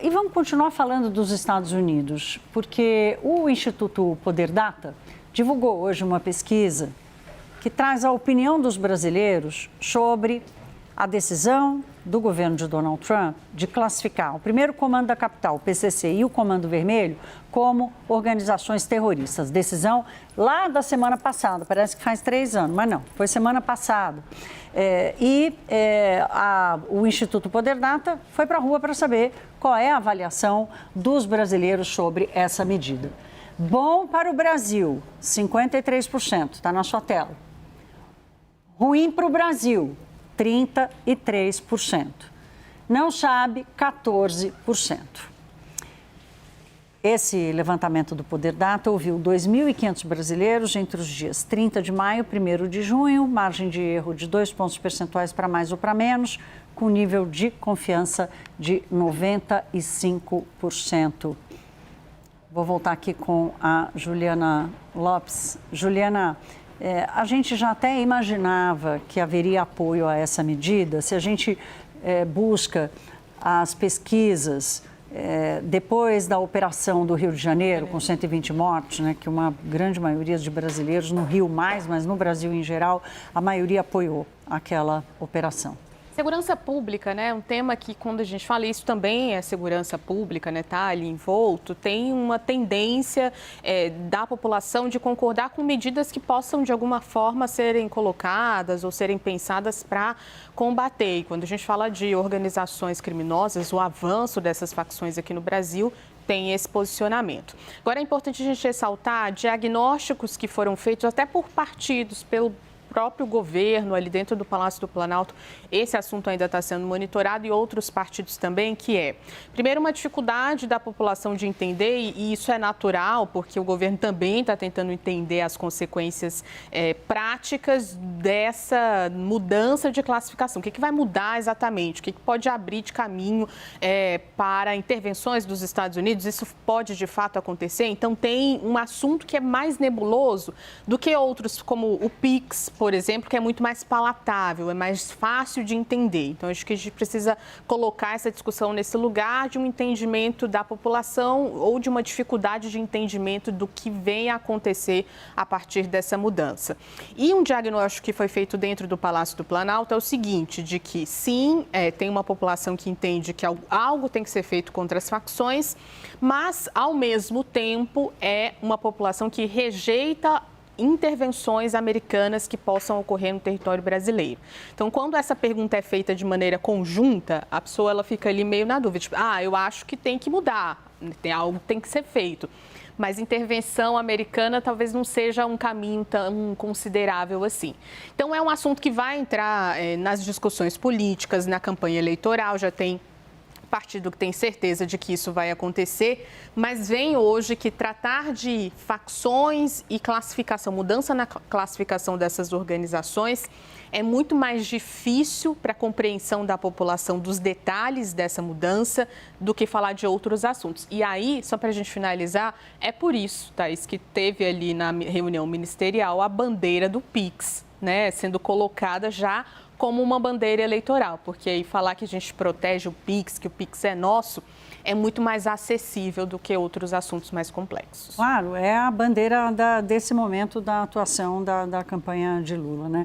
E vamos continuar falando dos Estados Unidos, porque o Instituto Poder Data divulgou hoje uma pesquisa que traz a opinião dos brasileiros sobre a decisão do governo de Donald Trump de classificar o primeiro comando da capital, o PCC, e o Comando Vermelho como organizações terroristas. Decisão lá da semana passada, parece que faz 3 anos, mas não, foi semana passada. O Instituto Poder Data foi para a rua para saber qual é a avaliação dos brasileiros sobre essa medida. Bom para o Brasil, 53%, está na sua tela. Ruim para o Brasil, 33%. Não sabe, 14%. Esse levantamento do Poder Data ouviu 2.500 brasileiros entre os dias 30 de maio e 1º de junho, margem de erro de 2 pontos percentuais para mais ou para menos, com nível de confiança de 95%. Vou voltar aqui com a Juliana Lopes. Juliana, a gente já até imaginava que haveria apoio a essa medida. Se a gente busca as pesquisas depois da operação do Rio de Janeiro, com 120 mortes, né, que uma grande maioria de brasileiros, no Rio mais, mas no Brasil em geral, a maioria apoiou aquela operação. Segurança pública, né? Um tema que, quando a gente fala isso, também é segurança pública, né? Tá ali envolto. Tem uma tendência da população de concordar com medidas que possam, de alguma forma, serem colocadas ou serem pensadas para combater. E quando a gente fala de organizações criminosas, o avanço dessas facções aqui no Brasil tem esse posicionamento. Agora, é importante a gente ressaltar diagnósticos que foram feitos até por partidos, pelo próprio governo ali dentro do Palácio do Planalto. Esse assunto ainda está sendo monitorado e outros partidos também, que é, primeiro, uma dificuldade da população de entender, e isso é natural, porque o governo também está tentando entender as consequências práticas dessa mudança de classificação. O que vai mudar exatamente? O que pode abrir de caminho para intervenções dos Estados Unidos? Isso pode, de fato, acontecer? Então, tem um assunto que é mais nebuloso do que outros, como o PIX, por exemplo, que é muito mais palatável, é mais fácil de entender. Então, acho que a gente precisa colocar essa discussão nesse lugar de um entendimento da população ou de uma dificuldade de entendimento do que vem a acontecer a partir dessa mudança. E um diagnóstico que foi feito dentro do Palácio do Planalto é o seguinte, de que sim, tem uma população que entende que algo tem que ser feito contra as facções, mas, ao mesmo tempo, é uma população que rejeita intervenções americanas que possam ocorrer no território brasileiro. Então, quando essa pergunta é feita de maneira conjunta, a pessoa ela fica ali meio na dúvida, tipo, eu acho que tem que mudar, tem algo que tem que ser feito. Mas intervenção americana talvez não seja um caminho tão considerável assim. Então, é um assunto que vai entrar nas discussões políticas, na campanha eleitoral, já tem partido que tem certeza de que isso vai acontecer, mas vem hoje que tratar de facções e classificação, mudança na classificação dessas organizações é muito mais difícil para a compreensão da população dos detalhes dessa mudança do que falar de outros assuntos. E aí, só para a gente finalizar, é por isso, Thaís, que teve ali na reunião ministerial a bandeira do PIX, né, sendo colocada já como uma bandeira eleitoral, porque aí falar que a gente protege o PIX, que o PIX é nosso, é muito mais acessível do que outros assuntos mais complexos. Claro, é a bandeira desse momento da atuação da campanha de Lula, né?